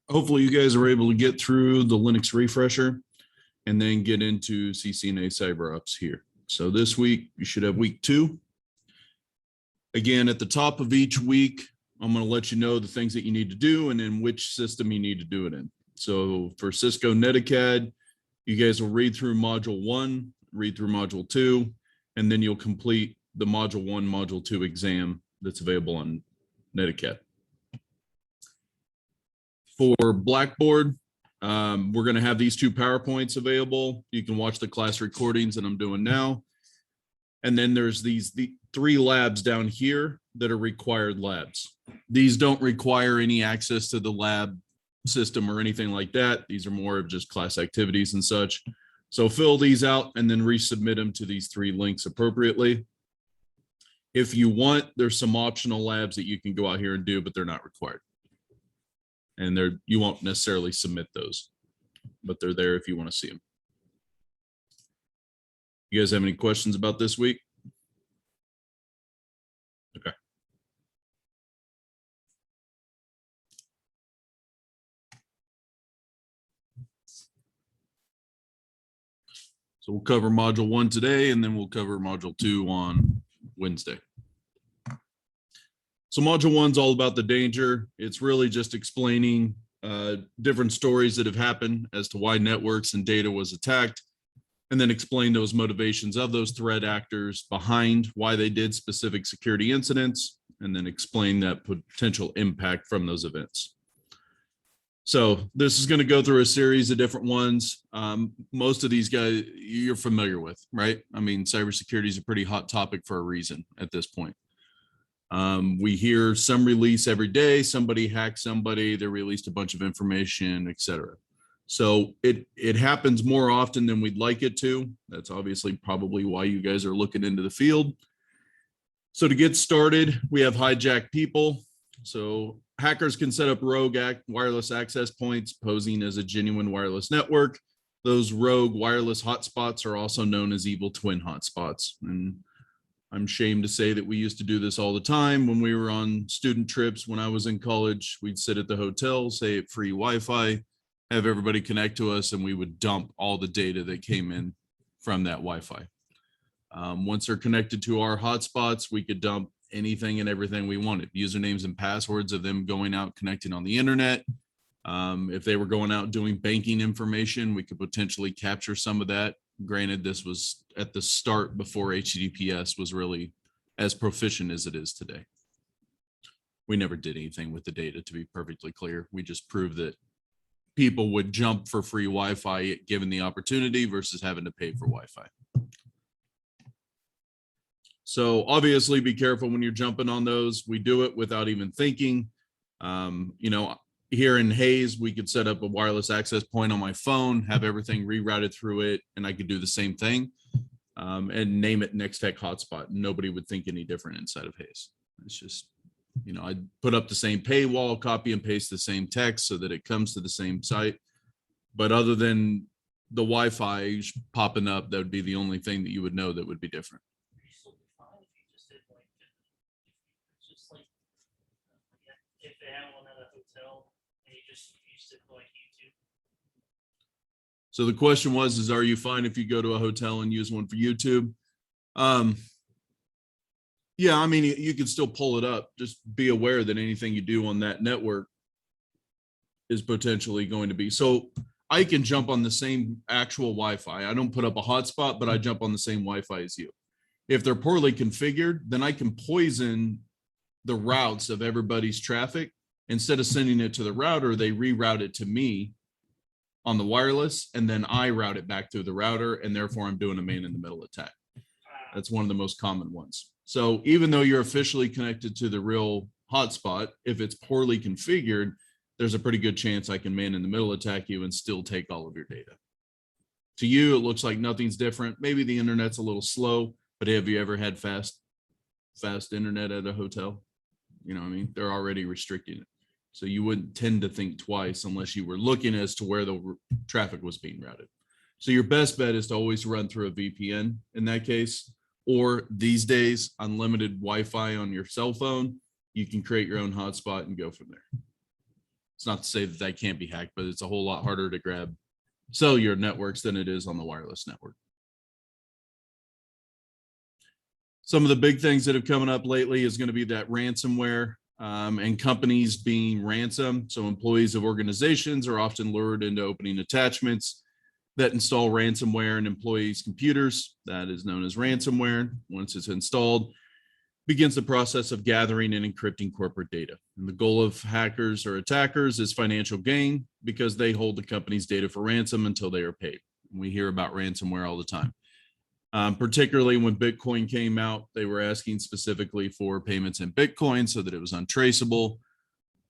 hopefully you guys are able to get through the Linux refresher and then get into CCNA Cyber Ops here. So this week, you should have week 2. Again, at the top of each week, I'm going to let you know the things that you need to do and in which system you need to do it in. So for Cisco Netacad, you guys will read through module 1, read through module 2, and then you'll complete the module 1, module 2 exam that's available on Netacad. For Blackboard, we're going to have these 2 PowerPoints available. You can watch the class recordings that I'm doing now. And then there's the 3 labs down here that are required labs. These don't require any access to the lab system or anything like that. These are more of just class activities and such. So fill these out and then resubmit them to these 3 links appropriately. If you want, there's some optional labs that you can go out here and do, but they're not required. And you won't necessarily submit those, but they're there if you want to see them. You guys have any questions about this week? Okay. So we'll cover module 1 today, and then we'll cover module 2 on Wednesday. So module 1's all about the danger. It's really just explaining different stories that have happened as to why networks and data was attacked, and then explain those motivations of those threat actors behind why they did specific security incidents, and then explain that potential impact from those events. So this is going to go through a series of different ones. Most of these guys you're familiar with, right? I mean, cybersecurity is a pretty hot topic for a reason at this point. We hear some release every day, somebody hacked somebody, they released a bunch of information, etc. So it happens more often than we'd like it to. That's obviously probably why you guys are looking into the field. So to get started, we have hijacked people. So hackers can set up rogue wireless access points posing as a genuine wireless network. Those rogue wireless hotspots are also known as evil twin hotspots. And I'm ashamed to say that we used to do this all the time when we were on student trips. When I was in college, we'd sit at the hotel, say free Wi-Fi, have everybody connect to us, and we would dump all the data that came in from that Wi-Fi. Once they're connected to our hotspots, we could dump anything and everything we wanted, usernames and passwords of them going out connecting on the internet. If they were going out doing banking information, we could potentially capture some of that. Granted, this was at the start before HTTPS was really as proficient as it is today. We never did anything with the data, to be perfectly clear. We just proved that people would jump for free Wi-Fi given the opportunity versus having to pay for Wi-Fi. So obviously be careful when you're jumping on those. We do it without even thinking. Here in Hayes, we could set up a wireless access point on my phone, have everything rerouted through it, and I could do the same thing and name it Next Tech Hotspot. Nobody would think any different inside of Hayes. It's just, I'd put up the same paywall, copy and paste the same text so that it comes to the same site. But other than the Wi-Fi popping up, that would be the only thing that you would know that would be different. If they have one at a hotel and you just used it like YouTube. So the question was, are you fine if you go to a hotel and use one for YouTube? Yeah, I mean, you can still pull it up. Just be aware that anything you do on that network is potentially going to be. So I can jump on the same actual Wi-Fi. I don't put up a hotspot, but I jump on the same Wi-Fi as you. If they're poorly configured, then I can poison the routes of everybody's traffic. Instead of sending it to the router, they reroute it to me on the wireless, and then I route it back to the router, and therefore I'm doing a man-in-the-middle attack. That's one of the most common ones. So even though you're officially connected to the real hotspot, if it's poorly configured, there's a pretty good chance I can man-in-the-middle attack you and still take all of your data. To you, it looks like nothing's different. Maybe the internet's a little slow, but have you ever had fast internet at a hotel? You know what I mean? They're already restricting it. So you wouldn't tend to think twice unless you were looking as to where the traffic was being routed. So your best bet is to always run through a VPN in that case, or these days, unlimited Wi-Fi on your cell phone. You can create your own hotspot and go from there. It's not to say that that can't be hacked, but it's a whole lot harder to grab cellular networks than it is on the wireless network. Some of the big things that have come up lately is going to be that ransomware and companies being ransomed. So employees of organizations are often lured into opening attachments that install ransomware in employees' computers. That is known as ransomware. Once it's installed, begins the process of gathering and encrypting corporate data. And the goal of hackers or attackers is financial gain because they hold the company's data for ransom until they are paid. We hear about ransomware all the time. Particularly when Bitcoin came out, they were asking specifically for payments in Bitcoin so that it was untraceable.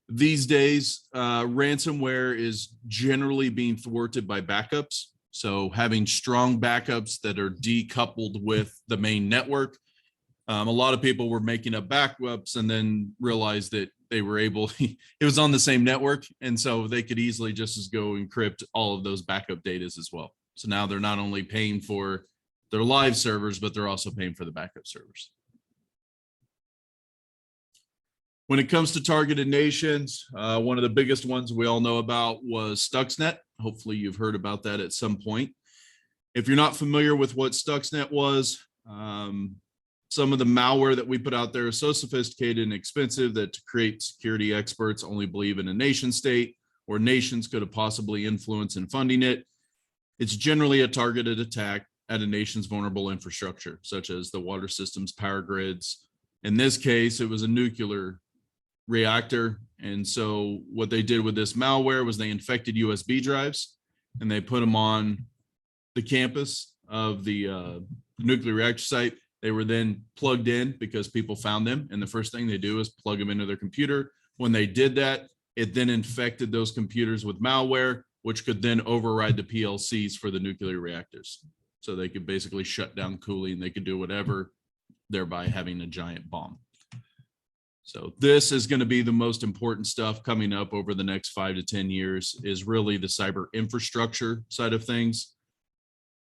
These days, ransomware is generally being thwarted by backups. So having strong backups that are decoupled with the main network. A lot of people were making up backups and then realized that they were able, it was on the same network. And so they could easily just as go encrypt all of those backup data as well. So now they're not only paying for their live servers, but they're also paying for the backup servers. When it comes to targeted nations, one of the biggest ones we all know about was Stuxnet. Hopefully you've heard about that at some point. If you're not familiar with what Stuxnet was, some of the malware that we put out there is so sophisticated and expensive that to create security experts only believe in a nation state or nations could have possibly influence in funding it. It's generally a targeted attack at a nation's vulnerable infrastructure, such as the water systems, power grids. In this case, it was a nuclear reactor. And so what they did with this malware was they infected USB drives and they put them on the campus of the nuclear reactor site. They were then plugged in because people found them. And the first thing they do is plug them into their computer. When they did that, it then infected those computers with malware, which could then override the PLCs for the nuclear reactors. So they could basically shut down cooling, they could do whatever, thereby having a giant bomb. So this is going to be the most important stuff coming up over the next 5 to 10 years is really the cyber infrastructure side of things,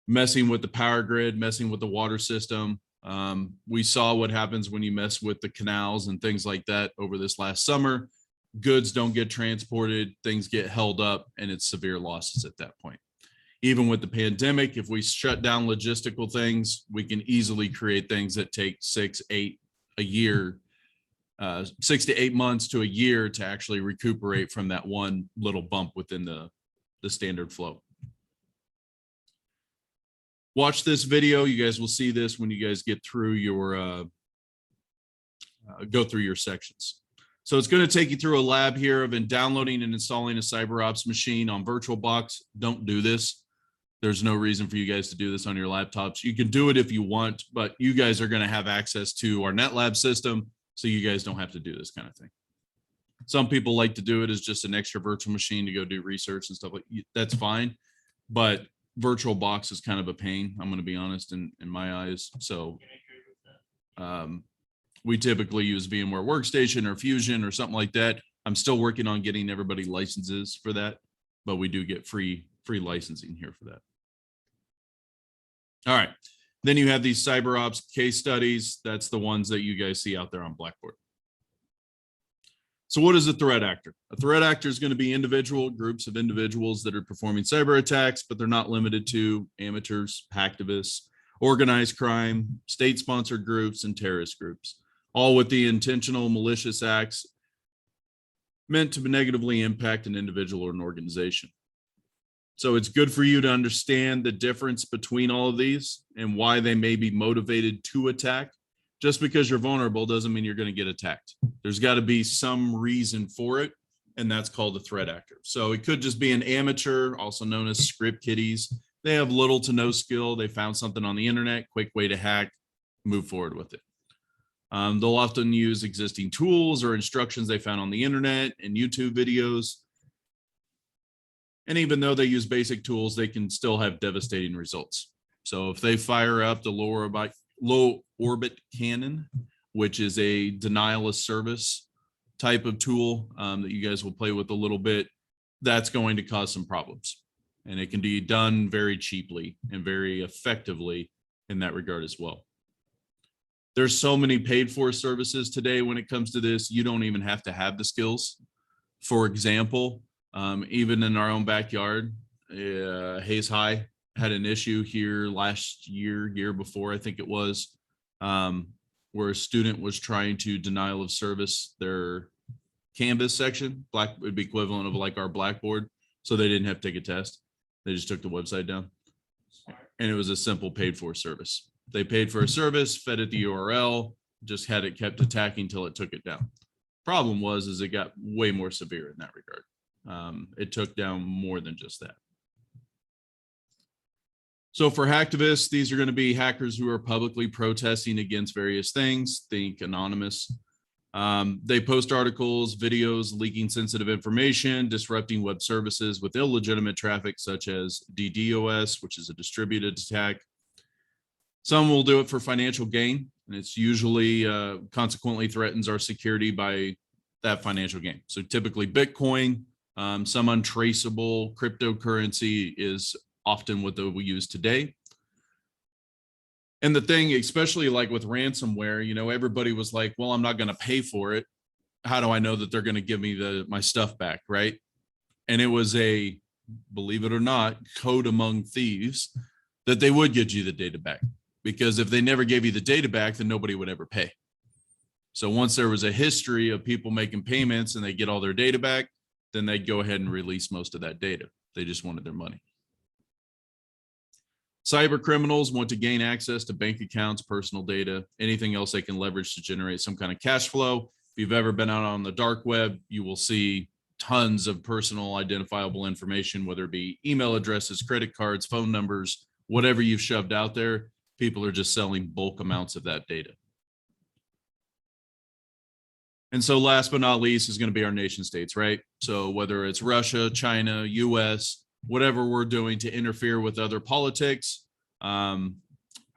messing with the power grid, messing with the water system. We saw what happens when you mess with the canals and things like that over this last summer. Goods don't get transported, things get held up, and it's severe losses at that point. Even with the pandemic, if we shut down logistical things, we can easily create things that take 6 to 8 months to a year to actually recuperate from that one little bump within the standard flow. Watch this video. You guys will see this when you guys get through your, go through your sections. So it's going to take you through a lab here of downloading and installing a CyberOps machine on VirtualBox. Don't do this. There's no reason for you guys to do this on your laptops. You can do it if you want, but you guys are going to have access to our NetLab system, so you guys don't have to do this kind of thing. Some people like to do it as just an extra virtual machine to go do research and stuff like that. That's fine, but VirtualBox is kind of a pain, I'm going to be honest, in my eyes. So we typically use VMware Workstation or Fusion or something like that. I'm still working on getting everybody licenses for that, but we do get free licensing here for that. All right, then you have these CyberOps case studies. That's the ones that you guys see out there on Blackboard. So what is a threat actor? A threat actor is going to be groups of individuals that are performing cyber attacks, but they're not limited to amateurs, hacktivists, organized crime, state-sponsored groups, and terrorist groups, all with the intentional malicious acts meant to negatively impact an individual or an organization. So it's good for you to understand the difference between all of these and why they may be motivated to attack. Just because you're vulnerable doesn't mean you're going to get attacked. There's got to be some reason for it, and that's called a threat actor. So it could just be an amateur, also known as script kiddies. They have little to no skill. They found something on the internet, quick way to hack, move forward with it. They'll often use existing tools or instructions they found on the internet and YouTube videos. And even though they use basic tools, they can still have devastating results. So if they fire up the low orbit cannon, which is a denial of service type of tool that you guys will play with a little bit, that's going to cause some problems. And it can be done very cheaply and very effectively in that regard as well. There's so many paid for services today when it comes to this, you don't even have to have the skills For example, even in our own backyard, Hayes High had an issue here last year before, I think it was, where a student was trying to denial of service their Canvas section. Black would be equivalent of like our Blackboard. So they didn't have to take a test. They just took the website down. And it was a simple paid for service. They paid for a service, fed it the URL, just had it kept attacking till it took it down. Problem was, is it got way more severe in that regard. It took down more than just that. So for hacktivists, these are going to be hackers who are publicly protesting against various things. Think anonymous. They post articles, videos, leaking sensitive information, disrupting web services with illegitimate traffic, such as DDoS, which is a distributed attack. Some will do it for financial gain, and it's usually consequently threatens our security by that financial gain. So typically Bitcoin, some untraceable cryptocurrency is often what they will use today. And the thing, especially like with ransomware, you know, everybody was like, well, I'm not going to pay for it. How do I know that they're going to give me my stuff back, right? And it was a, believe it or not, code among thieves that they would get you the data back. Because if they never gave you the data back, then nobody would ever pay. So once there was a history of people making payments and they get all their data back, then they'd go ahead and release most of that data. They just wanted their money. Cyber criminals want to gain access to bank accounts, personal data, anything else they can leverage to generate some kind of cash flow. If you've ever been out on the dark web, you will see tons of personal identifiable information, whether it be email addresses, credit cards, phone numbers, whatever you've shoved out there. People are just selling bulk amounts of that data. And so last but not least is going to be our nation states, right? So whether it's Russia, China, US, whatever we're doing to interfere with other politics. I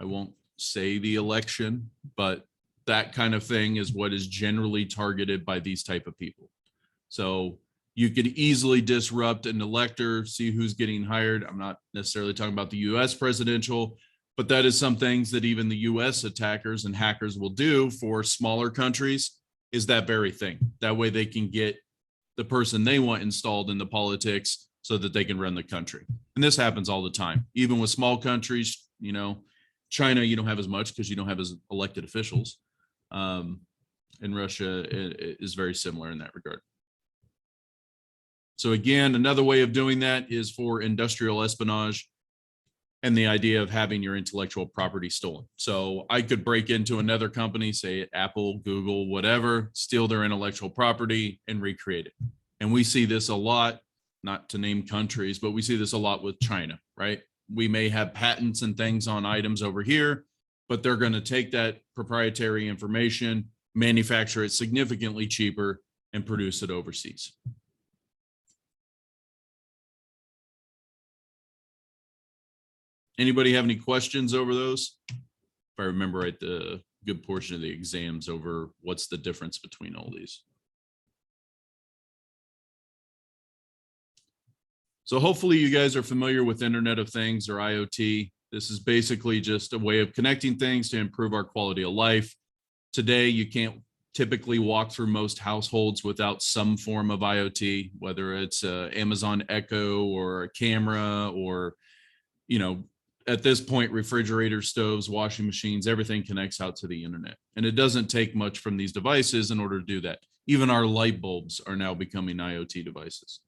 won't say the election, but that kind of thing is what is generally targeted by these type of people. So you could easily disrupt an elector, see who's getting hired. I'm not necessarily talking about the US presidential, but that is some things that even the US attackers and hackers will do for smaller countries, is that very thing. That way they can get the person they want installed in the politics so that they can run the country. And this happens all the time, even with small countries. You know, China, you don't have as much because you don't have as elected officials. And Russia is very similar in that regard. So again, another way of doing that is for industrial espionage and the idea of having your intellectual property stolen. So I could break into another company, say Apple, Google, whatever, steal their intellectual property and recreate it. And we see this a lot, not to name countries, but we see this a lot with China, right? We may have patents and things on items over here, but they're going to take that proprietary information, manufacture it significantly cheaper, and produce it overseas. Anybody have any questions over those? If I remember right, the good portion of the exams over what's the difference between all these. So hopefully you guys are familiar with Internet of Things or IoT. This is basically just a way of connecting things to improve our quality of life. Today, you can't typically walk through most households without some form of IoT, whether it's Amazon Echo or a camera or, you know, at this point, refrigerators, stoves, washing machines, everything connects out to the internet. And it doesn't take much from these devices in order to do that. Even our light bulbs are now becoming IoT devices.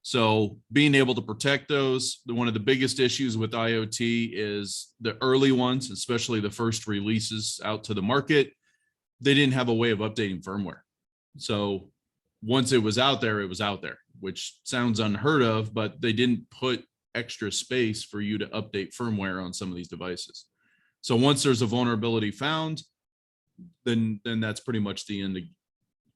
So being able to protect those, one of the biggest issues with IoT is the early ones, especially the first releases out to the market, they didn't have a way of updating firmware. So once it was out there, which sounds unheard of, but they didn't put extra space for you to update firmware on some of these devices. So once there's a vulnerability found, then that's pretty much the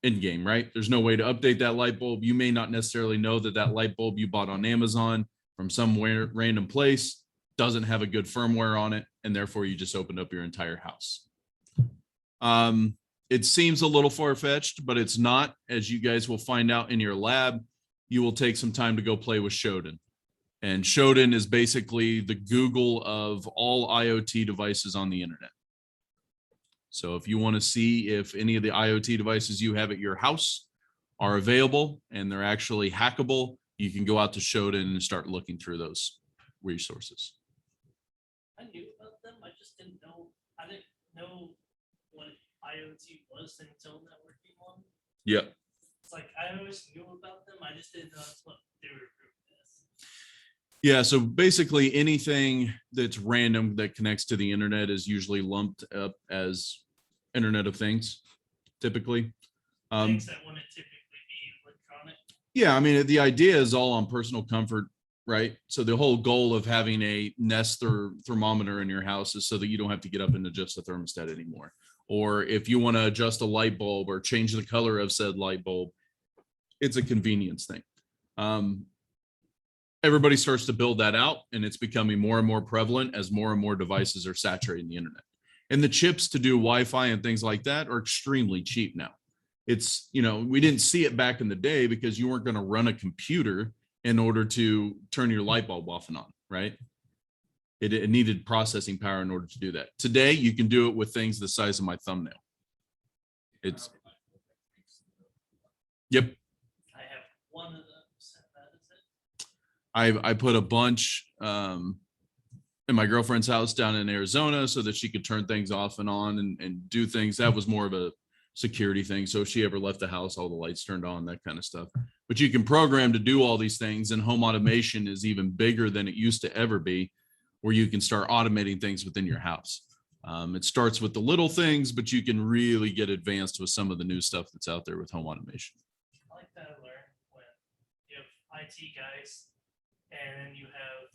end game, right? There's no way to update that light bulb. You may not necessarily know that light bulb you bought on Amazon from somewhere random place doesn't have a good firmware on it, and therefore you just opened up your entire house. It seems a little far-fetched, but it's not. As you guys will find out in your lab, you will take some time to go play with Shodan. And Shodan is basically the Google of all IoT devices on the internet. So if you want to see if any of the IoT devices you have at your house are available and they're actually hackable, you can go out to Shodan and start looking through those resources. I knew about them. I just didn't know. I didn't know what IoT was until networking one. Yep. It's like I always knew about them. I just didn't know that's what they were grouped as. Yeah, so basically anything that's random that connects to the internet is usually lumped up as Internet of Things, typically. Things that wouldn't typically be electronic. Yeah, I mean, the idea is all on personal comfort, right? So the whole goal of having a Nest thermometer in your house is so that you don't have to get up and adjust the thermostat anymore. Or if you want to adjust a light bulb or change the color of said light bulb, it's a convenience thing. Everybody starts to build that out, and it's becoming more and more prevalent as more and more devices are saturating the internet. And the chips to do Wi-Fi and things like that are extremely cheap now. It's, we didn't see it back in the day because you weren't going to run a computer in order to turn your light bulb off and on, right? It needed processing power in order to do that. Today, you can do it with things the size of my thumbnail. Yep. I have one of them. That is it. I put a bunch in my girlfriend's house down in Arizona so that she could turn things off and on and do things. That was more of a security thing. So if she ever left the house, all the lights turned on, that kind of stuff. But you can program to do all these things, and home automation is even bigger than it used to ever be, where you can start automating things within your house. It starts with the little things, but you can really get advanced with some of the new stuff that's out there with home automation. I like that I learned when you have IT guys and then you have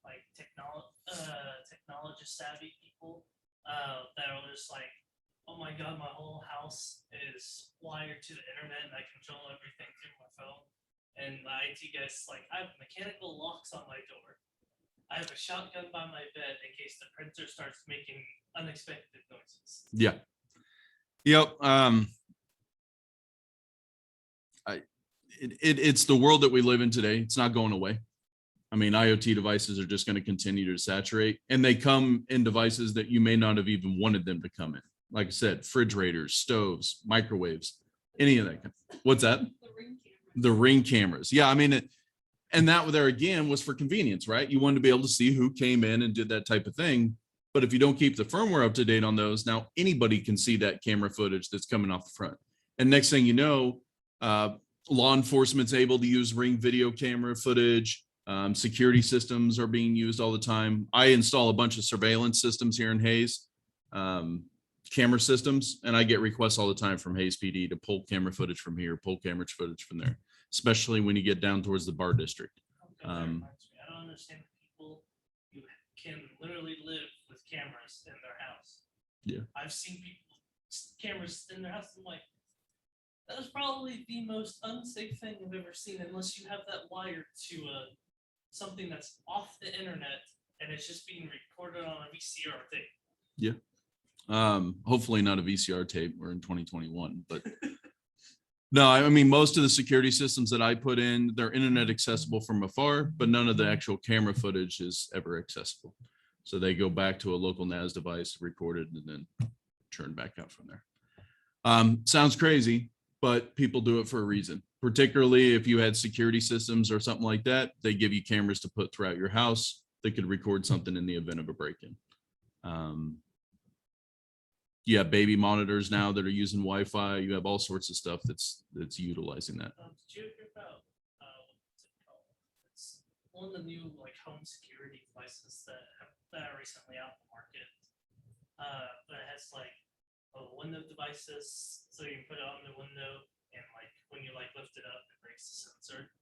like technology savvy people that are just like, oh my God, my whole house is wired to the internet and I control everything through my phone. And the IT guy's like, I have mechanical locks on my door. I have a shotgun by my bed in case the printer starts making unexpected noises. Yeah. Yep. It's the world that we live in today. It's not going away. I mean, IoT devices are just going to continue to saturate, and they come in devices that you may not have even wanted them to come in. Like I said, refrigerators, stoves, microwaves, any of that. What's that? The ring cameras. Yeah. I mean, and that there again was for convenience, right? You wanted to be able to see who came in and did that type of thing. But if you don't keep the firmware up to date on those, now anybody can see that camera footage that's coming off the front. And next thing you know, law enforcement's able to use Ring video camera footage. Security systems are being used all the time. I install a bunch of surveillance systems here in Hayes, camera systems, and I get requests all the time from Hayes PD to pull camera footage from here, pull camera footage from there, especially when you get down towards the bar district. I don't understand people who can literally live with cameras in their house. Yeah. I've seen people cameras in their house. I'm like, that is probably the most unsafe thing I've ever seen, unless you have that wired to something that's off the internet and it's just being recorded on a VCR tape. Yeah. Hopefully not a VCR tape. We're in 2021, but no, I mean, most of the security systems that I put in, they're internet accessible from afar, but none of the actual camera footage is ever accessible. So they go back to a local NAS device, recorded, and then turn back out from there. Sounds crazy, but people do it for a reason. Particularly if you had security systems or something like that, they give you cameras to put throughout your house that could record something in the event of a break-in. You have baby monitors now that are using Wi-Fi. You have all sorts of stuff that's utilizing that. Did you hear about what's it called? It's one of the new like home security devices that are recently out in the market. But it has like window devices, so you can put it on the window, and like when you like lift it up, it breaks the sensor.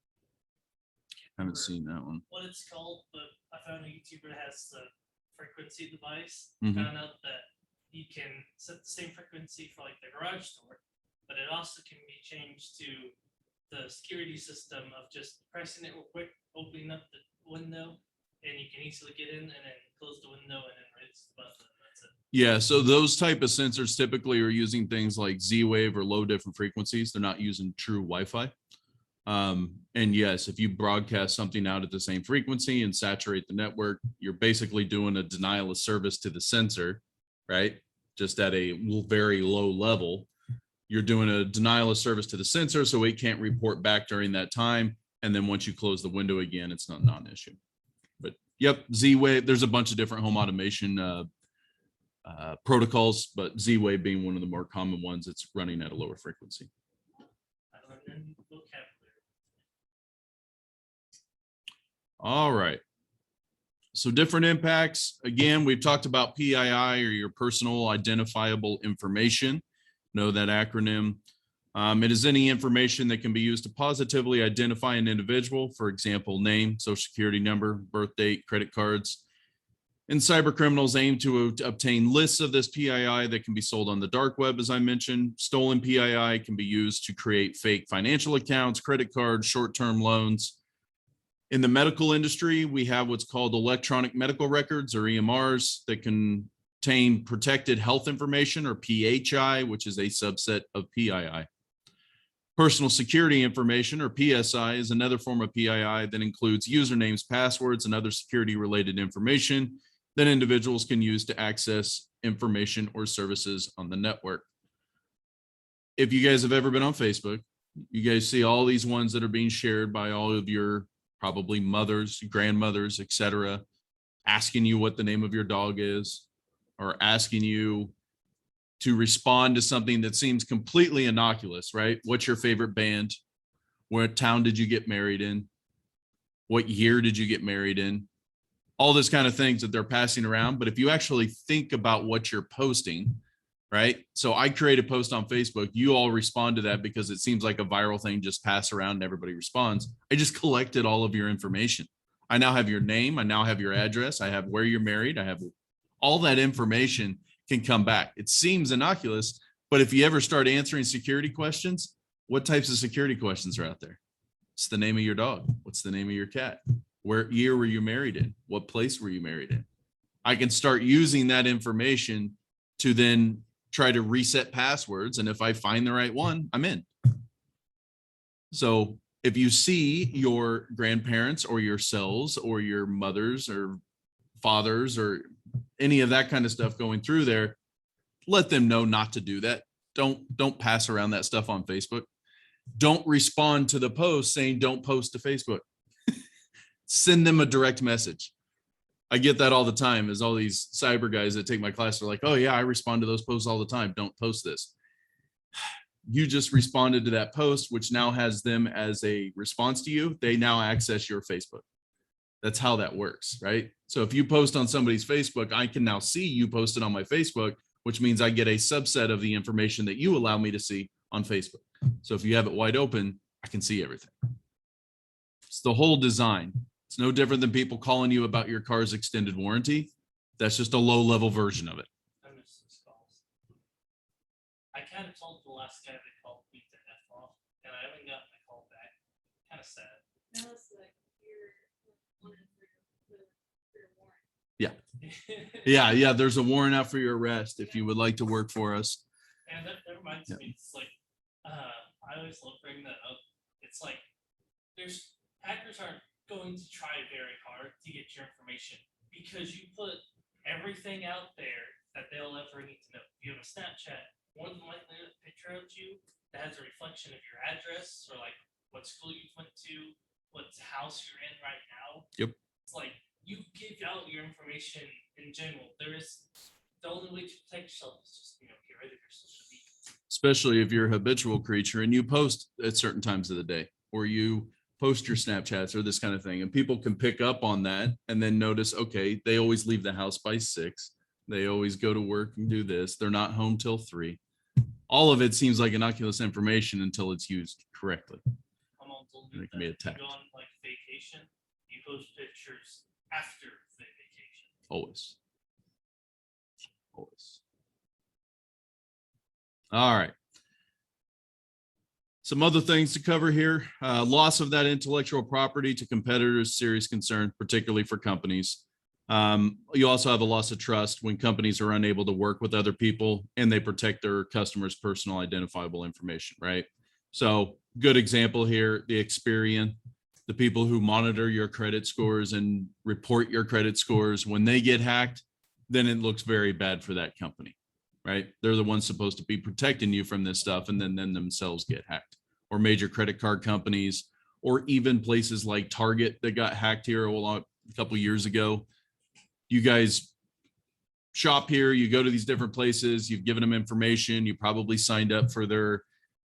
I haven't seen that one. What it's called, but I found a YouTuber that has the frequency device. Mhm. Found out that you can set the same frequency for like the garage door, but it also can be changed to the security system of just pressing it real quick, opening up the window, and you can easily get in and then close the window and then release the button. That's it. Yeah, so those type of sensors typically are using things like Z-Wave or low different frequencies. They're not using true Wi-Fi. And yes, if you broadcast something out at the same frequency and saturate the network, you're basically doing a denial of service to the sensor, right? Just at a very low level. you're doing a denial of service to the sensor, so it can't report back during that time. And then once you close the window again, it's not non-issue. But yep, Z-Wave, there's a bunch of different home automation protocols, but Z-Wave being one of the more common ones, it's running at a lower frequency. All right. So different impacts. Again, we've talked about PII, or your personal identifiable information. Know that acronym. It is any information that can be used to positively identify an individual, for example, name, social security number, birth date, credit cards. And cyber criminals aim to obtain lists of this PII that can be sold on the dark web, as I mentioned. Stolen PII can be used to create fake financial accounts, credit cards, short-term loans. In the medical industry, we have what's called electronic medical records, or EMRs, that contain protected health information, or PHI, which is a subset of PII. Personal security information, or PSI, is another form of PII that includes usernames, passwords, and other security-related information that individuals can use to access information or services on the network. If you guys have ever been on Facebook, you guys see all these ones that are being shared by all of your probably mothers, grandmothers, etc., asking you what the name of your dog is, or asking you to respond to something that seems completely innocuous, right? What's your favorite band? What town did you get married in? What year did you get married in? All this kind of things that they're passing around. But if you actually think about what you're posting, right? So I create a post on Facebook. You all respond to that because it seems like a viral thing, just pass around and everybody responds. I just collected all of your information. I now have your name. I now have your address. I have where you're married. I have all that information can come back. It seems innocuous, but if you ever start answering security questions, what types of security questions are out there? What's the name of your dog? What's the name of your cat? Where year were you married in? What place were you married in? I can start using that information to then try to reset passwords. And if I find the right one, I'm in. So if you see your grandparents or yourselves or your mothers or fathers or any of that kind of stuff going through there, let them know not to do that. Don't pass around that stuff on Facebook. Don't respond to the post saying don't post to Facebook. Send them a direct message. I get that all the time, is all these cyber guys that take my class are like, oh yeah, I respond to those posts all the time. Don't post this. You just responded to that post, which now has them as a response to you. They now access your Facebook. That's how that works, right? So if you post on somebody's Facebook, I can now see you posted on my Facebook, which means I get a subset of the information that you allow me to see on Facebook. So if you have it wide open, I can see everything. It's the whole design. It's no different than people calling you about your car's extended warranty. That's just a low-level version of it. I miss those calls. I kind of told the last guy that called me to F off, and I haven't gotten a call back. Kind of sad. Now it's like you're wanting for your warrant. Yeah. There's a warrant out for your arrest if you would like to work for us. And that reminds me, it's like, I always love bringing that up. It's like, hackers aren't going to try very hard to get your information because you put everything out there that they'll ever need to know. If you have a Snapchat, more than likely a picture of you that has a reflection of your address, or like what school you went to, what house you're in right now. Yep. It's like you give out your information in general. The only way to protect yourself is just, get rid of your social media. Especially if you're a habitual creature and you post at certain times of the day, or you post your Snapchats or this kind of thing, and people can pick up on that and then notice, okay, they always leave the house by 6. They always go to work and do this. They're not home till 3. All of it seems like innocuous information until it's used correctly. My mom told And me it can be that if attacked. you go on like vacation, you post pictures after the vacation. Always. All right. Some other things to cover here. Loss of that intellectual property to competitors, serious concern, particularly for companies. You also have a loss of trust when companies are unable to work with other people and they protect their customers' personal identifiable information, right? So good example here, the Experian, the people who monitor your credit scores and report your credit scores, when they get hacked, then it looks very bad for that company. right? They're the ones supposed to be protecting you from this stuff, and then themselves get hacked. Or major credit card companies, or even places like Target that got hacked here a couple years ago. You guys shop here, you go to these different places, you've given them information, you probably signed up for their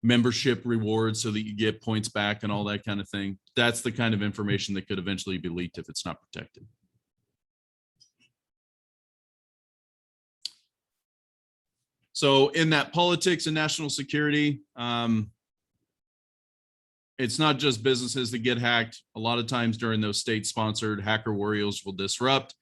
membership rewards so that you get points back and all that kind of thing. That's the kind of information that could eventually be leaked if it's not protected. So in that politics and national security, it's not just businesses that get hacked. A lot of times during those state-sponsored hacker warriors will disrupt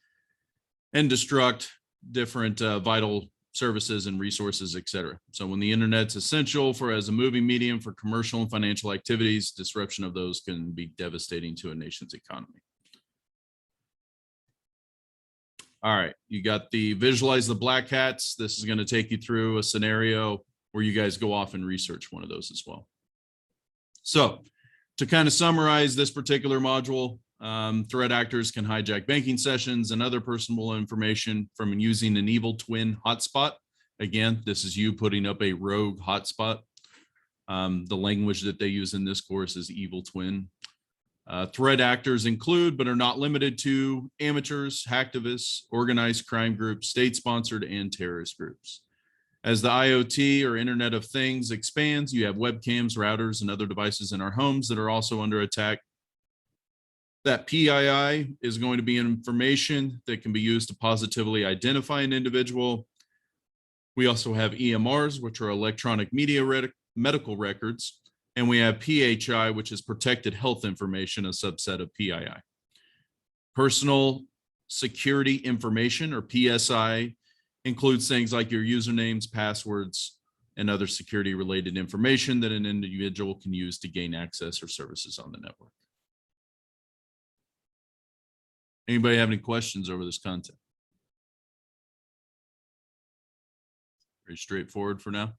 and destruct different vital services and resources, et cetera. So when the internet's essential for as a moving medium for commercial and financial activities, disruption of those can be devastating to a nation's economy. All right, you got the visualize the black hats. This is going to take you through a scenario where you guys go off and research one of those as well. So to kind of summarize this particular module, threat actors can hijack banking sessions and other personal information from using an evil twin hotspot. Again, this is you putting up a rogue hotspot. The language that they use in this course is evil twin. Threat actors include, but are not limited to, amateurs, hacktivists, organized crime groups, state-sponsored, and terrorist groups. As the IoT or Internet of Things expands, you have webcams, routers, and other devices in our homes that are also under attack. That PII is going to be information that can be used to positively identify an individual. We also have EMRs, which are electronic medical records. And we have PHI, which is protected health information, a subset of PII. Personal security information, or PSI, includes things like your usernames, passwords, and other security related information that an individual can use to gain access or services on the network. Anybody have any questions over this content? Very straightforward for now.